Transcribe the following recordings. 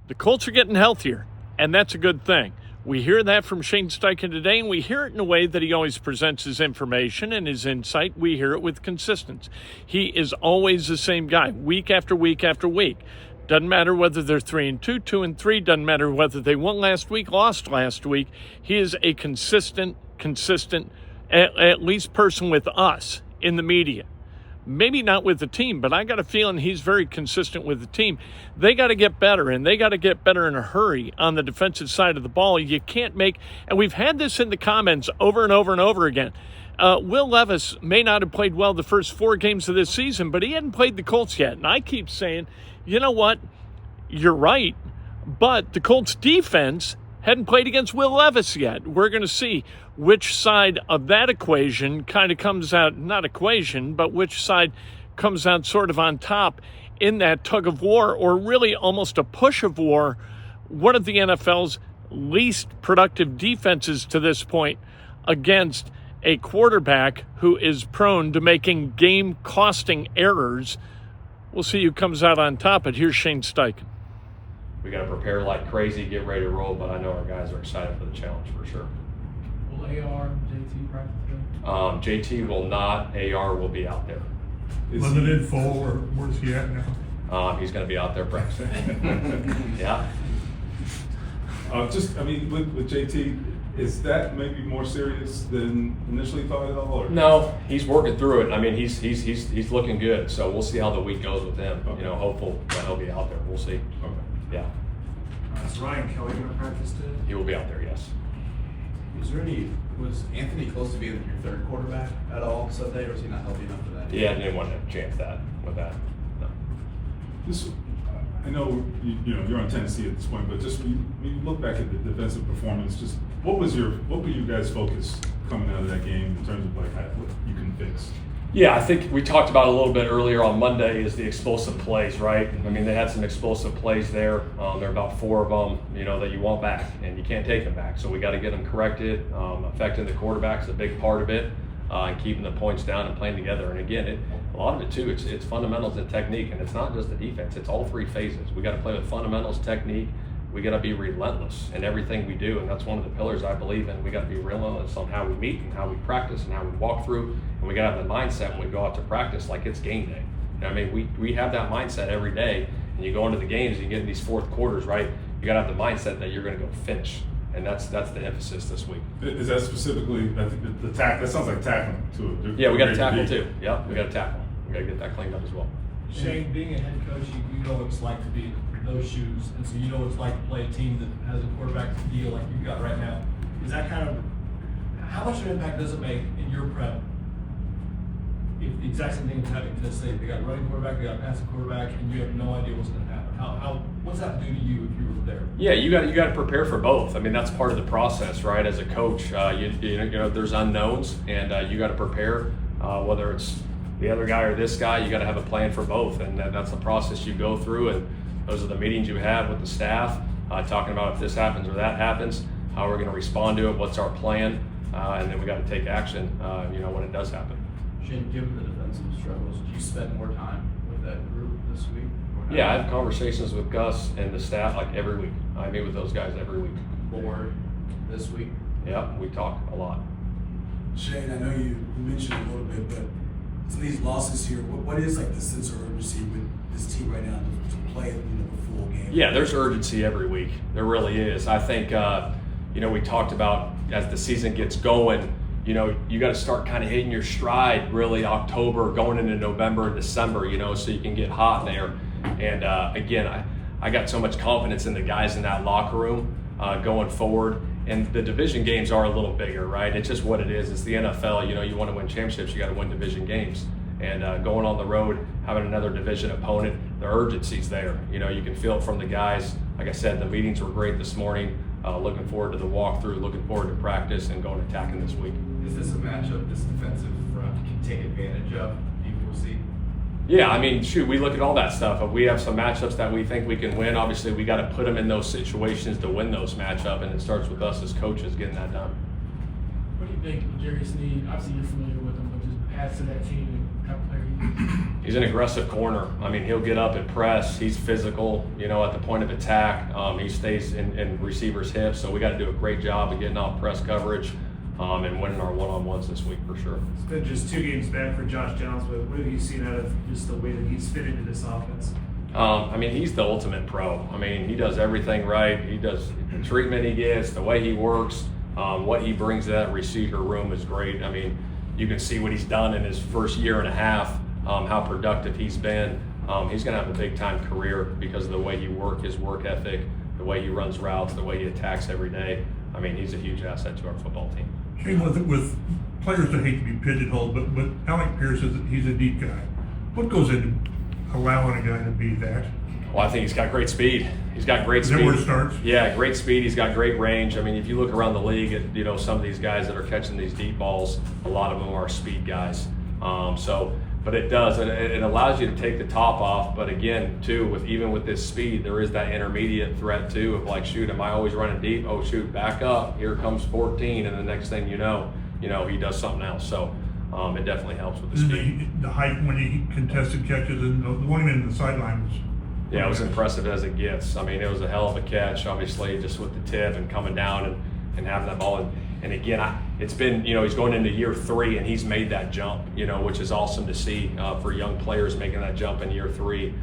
The Colts are getting healthier, and that's a good thing. We hear that from Shane Steichen today, and we hear it in a way that he always presents his information and his insight. We hear it with consistency. He is always the same guy, week after week after week. Doesn't matter whether they're 3-2, 2-3. Doesn't matter whether they won last week, lost last week. He is a consistent, at least person with us in the media. Maybe not with the team, but I got a feeling he's very consistent with the team. They got to get better, and they got to get better in a hurry on the defensive side of the ball. You can't make, and we've had this in the comments over and over and over again. Will Levis may not have played well the first 4 games of this season, but he hadn't played the Colts yet. And I keep saying, you know what? You're right, but the Colts defense hadn't played against Will Levis yet. We're going to see which side of that equation kind of comes out, not equation, but which side comes out sort of on top in that tug of war, or really almost a push of war. One of the NFL's least productive defenses to this point against a quarterback who is prone to making game-costing errors. We'll see who comes out on top, but here's Shane Steichen. We got to prepare like crazy, get ready to roll, but I know our guys are excited for the challenge for sure. Will AR, JT practice today? JT will not. AR will be out there. Limited full, or where's he at now? He's going to be out there practicing. Yeah. With JT, is that maybe more serious than initially thought at all? Or? No, he's working through it. I mean, he's looking good. So we'll see how the week goes with him. Okay. Hopeful that he'll be out there. We'll see. Okay. Yeah. Is Ryan Kelly going to practice today? He will be out there. Yes. Was Anthony close to being your third quarterback at all Sunday, or was he not healthy enough for that? Yeah, I didn't want to chance that with that. No. I know you're on Tennessee at this point, but just when you look back at the defensive performance, just what were you guys' focus coming out of that game in terms of what you can fix? Yeah, I think we talked about a little bit earlier on Monday is the explosive plays, right? I mean, they had some explosive plays there. There are about 4 of them, that you want back, and you can't take them back. So we got to get them corrected. Affecting the quarterback is a big part of it, and keeping the points down and playing together. And again, a lot of it too, it's fundamentals and technique, and it's not just the defense. It's all 3 phases. We got to play with fundamentals, technique. We got to be relentless in everything we do, and that's one of the pillars I believe in. We got to be relentless on how we meet and how we practice and how we walk through, and we got to have the mindset when we go out to practice like it's game day. We have that mindset every day, and you go into the games and you get in these fourth quarters, right? You got to have the mindset that you're going to go finish, and that's the emphasis this week. Is that specifically? I think the tackle. That sounds like tackling too. Yeah, we got to tackle too. Yeah, we got to tackle. We got to get that cleaned up as well. Shane, being a head coach, you know what it's like to be in those shoes, and so you know what it's like to play a team that has a quarterback deal like you've got right now. Is that how much of an impact does it make in your prep if the exact same thing is happening to say they got a running quarterback, they got a passing quarterback, and you have no idea what's going to happen? What's that do to you if you were there? Yeah, you got to prepare for both. I mean, that's part of the process, right? As a coach, there's unknowns, and you got to prepare. Whether it's the other guy or this guy, you got to have a plan for both, and that's the process you go through. And those are the meetings you have with the staff, talking about if this happens or that happens, how we're going to respond to it, what's our plan, and then we got to take action, when it does happen. Shane, given the defensive struggles, do you spend more time with that group this week? Yeah, I have conversations with Gus and the staff like every week. I meet with those guys every week. More this week? Yeah, we talk a lot. Shane, I know you mentioned a little bit, but some of these losses here, what is like the sense of urgency with this team right now to play the full game? Yeah, there's urgency every week. There really is. I think, we talked about as the season gets going, you got to start kind of hitting your stride really October, going into November and December, so you can get hot there. And again, I got so much confidence in the guys in that locker room going forward. And the division games are a little bigger, right? It's just what it is. It's the NFL. You want to win championships, you got to win division games. And going on the road, having another division opponent, the urgency's there. You can feel it from the guys. Like I said, the meetings were great this morning. Looking forward to the walkthrough, looking forward to practice and going attacking this week. Is this a matchup this defensive front can take advantage of, do you foresee? Yeah, we look at all that stuff. If we have some matchups that we think we can win, obviously we got to put them in those situations to win those matchups, and it starts with us as coaches getting that done. What do you think Jerry Sneed, obviously you're familiar with him, but just adds to that team and how player he He's an aggressive corner. I mean, he'll get up and press. He's physical, you know, at the point of attack. He stays in receivers' hips, so we got to do a great job of getting off press coverage and winning our one-on-ones this week for sure. It's been just 2 games back for Josh Jones, but what have you seen out of just the way that he's fit into this offense? I mean, he's the ultimate pro. I mean, he does everything right. He does the treatment he gets, the way he works, what he brings to that receiver room is great. I mean, you can see what he's done in his first year and a half, how productive he's been. He's going to have a big-time career because of the way he his work ethic, the way he runs routes, the way he attacks every day. I mean, he's a huge asset to our football team. Shane, with players that hate to be pigeonholed, but Alec Pierce is he's a deep guy. What goes into allowing a guy to be that? Well, I think he's got great speed. He's got great Is speed. that where it starts? Yeah, great speed. He's got great range. I mean, if you look around the league at, you know, some of these guys that are catching these deep balls, a lot of them are speed guys. But it does, it allows you to take the top off. But again, too, even with this speed, there is that intermediate threat too of like, shoot, am I always running deep? Oh, shoot, back up. Here comes 14, and the next thing you know, he does something else. So it definitely helps with the speed. The height when he contested catches and the one in the sideline was. Yeah, it was impressive as it gets. I mean, it was a hell of a catch, obviously, just with the tip and coming down and having that ball. And again, it's been, he's going into year 3 and he's made that jump, which is awesome to see for young players making that jump in year 3,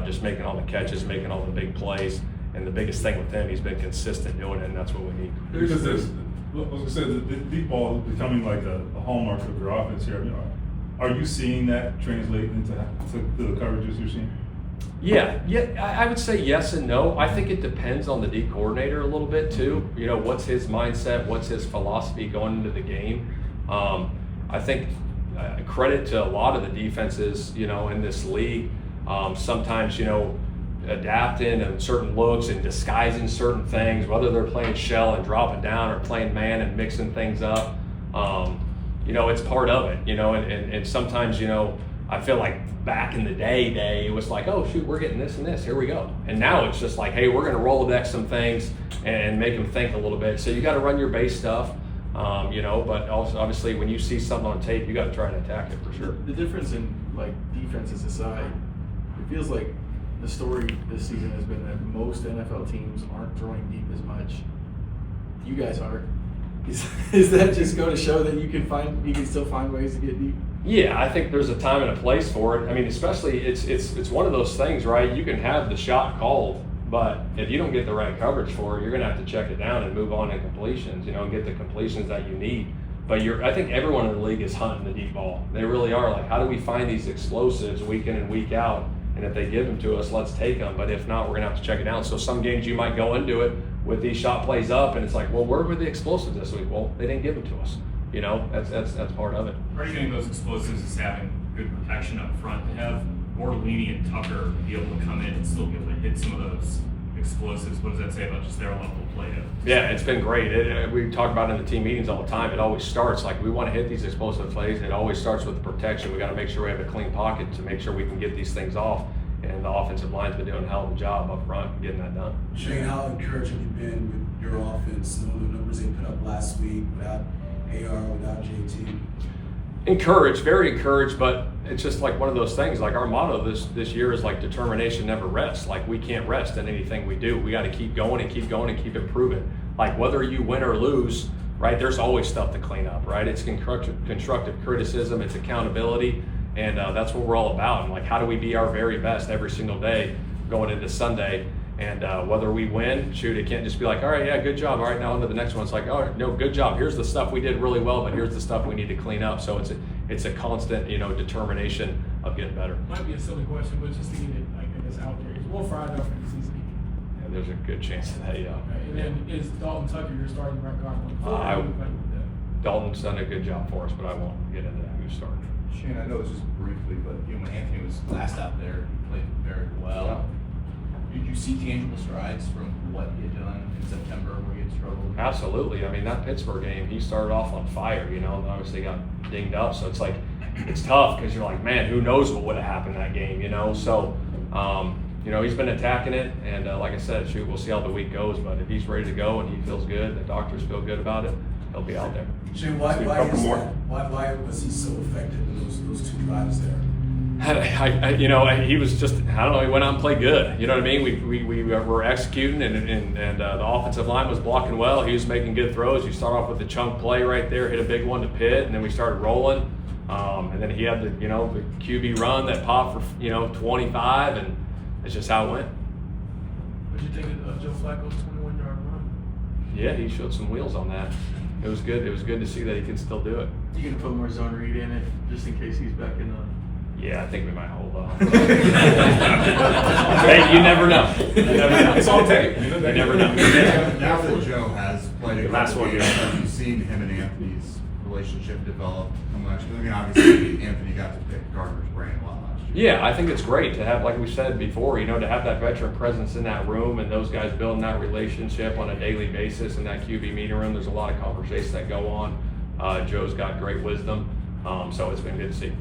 just making all the catches, making all the big plays. And the biggest thing with him, he's been consistent doing it, and that's what we need. Because I was going to say, the deep ball is becoming like a hallmark of your offense here. Are you seeing that translate into the coverages you're seeing? Yeah, I would say yes and no. I think it depends on the D coordinator a little bit too. What's his mindset? What's his philosophy going into the game? I think credit to a lot of the defenses, in this league. Sometimes, adapting and certain looks and disguising certain things, whether they're playing shell and dropping down or playing man and mixing things up. It's part of it, and sometimes, I feel like back in the day, it was like, oh shoot, we're getting this and this, here we go. And now it's just like, hey, we're gonna Rolodex some things and make them think a little bit. So you gotta run your base stuff, but also obviously when you see something on tape, you gotta try and attack it for sure. The difference in defenses aside, it feels like the story this season has been that most NFL teams aren't throwing deep as much. You guys are. Is that just go to show that you can still find ways to get deep? Yeah, I think there's a time and a place for it. I mean, especially it's one of those things, right? You can have the shot called, but if you don't get the right coverage for it, you're going to have to check it down and move on to completions, and get the completions that you need. But I think everyone in the league is hunting the deep ball. They really are. Like, how do we find these explosives week in and week out? And if they give them to us, let's take them. But if not, we're going to have to check it down. So some games you might go into it with these shot plays up, and it's like, well, where were the explosives this week? Well, they didn't give them to us. That's part of it. Are you getting those explosives as having good protection up front to have more lenient Tucker be able to come in and still be able to hit some of those explosives? What does that say about just their level of play? Yeah, it's been great. We talk about it in the team meetings all the time. It always starts like we want to hit these explosive plays. It always starts with the protection. We got to make sure we have a clean pocket to make sure we can get these things off. And the offensive line's been doing a hell of a job up front getting that done. Shane, how encouraged have you been with your offense? Some of the numbers they put up last week without AR, without JT? Encouraged, very encouraged, but it's just like one of those things. Like our motto this year is like determination never rests. Like we can't rest in anything we do. We got to keep going and keep going and keep improving. Like whether you win or lose, right? There's always stuff to clean up, right? It's constructive criticism, it's accountability, and that's what we're all about. And like, how do we be our very best every single day going into Sunday? And whether we win, shoot, it can't just be like, all right, yeah, good job. All right, now on to the next one. It's like, all right, no, good job. Here's the stuff we did really well, but here's the stuff we need to clean up. So it's a constant, determination of getting better. Might be a silly question, but just to get it out there. Is Will Fry done for the season? Yeah, there's a good chance of that, yeah. Okay. And then is Dalton Tucker your starting right guard? Dalton's done a good job for us, but I won't get into that. Who's starting? Shane, I know it's just briefly, but when Anthony was last out there, he played very well. Yeah. Did you see tangible strides from what he had done in September where he had struggled? Absolutely. I mean, that Pittsburgh game, he started off on fire, and obviously got dinged up. So it's like, it's tough because you're like, man, who knows what would have happened that game, So, he's been attacking it. And like I said, shoot, we'll see how the week goes. But if he's ready to go and he feels good, the doctors feel good about it, he'll be out there. Shane, why was he so effective in those 2 drives there? He was just, I don't know, he went out and played good. You know what I mean? We were executing, and the offensive line was blocking well. He was making good throws. You start off with the chunk play right there, hit a big one to Pitt, and then we started rolling. And then he had the QB run that popped for 25, and it's just how it went. What did you think of Joe Flacco's 21-yard run? Yeah, he showed some wheels on that. It was good. It was good to see that he can still do it. You gonna put more zone read in it just in case he's back in the. Yeah, I think we might hold on. Hey, you never know. You never know. It's on tape. You never know. Now that Joe has played a Last one, game, have you seen him and Anthony's relationship develop? How much? I mean, obviously Anthony got to pick Gardner's brain a lot last year. Yeah, I think it's great to have, like we said before, to have that veteran presence in that room and those guys building that relationship on a daily basis in that QB meeting room. There's a lot of conversations that go on. Joe's got great wisdom, so it's been good to see.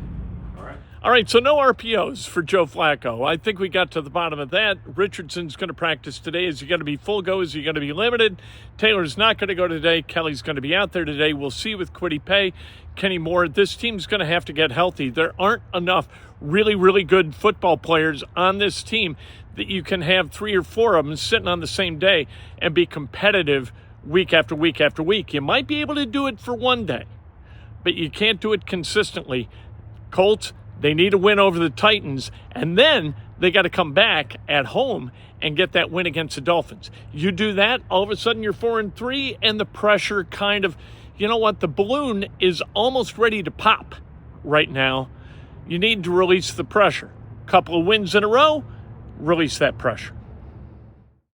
All right, so no RPOs for Joe Flacco. I think we got to the bottom of that. Richardson's going to practice today. Is he going to be full go? Is he going to be limited? Taylor's not going to go today. Kelly's going to be out there today. We'll see with Kwity Paye. Kenny Moore, this team's going to have to get healthy. There aren't enough really, really good football players on this team that you can have 3 or 4 of them sitting on the same day and be competitive week after week after week. You might be able to do it for one day, but you can't do it consistently. Colts, they need a win over the Titans, and then they got to come back at home and get that win against the Dolphins. You do that, all of a sudden you're 4-3, and the pressure kind of, the balloon is almost ready to pop right now. You need to release the pressure. Couple of wins in a row, release that pressure.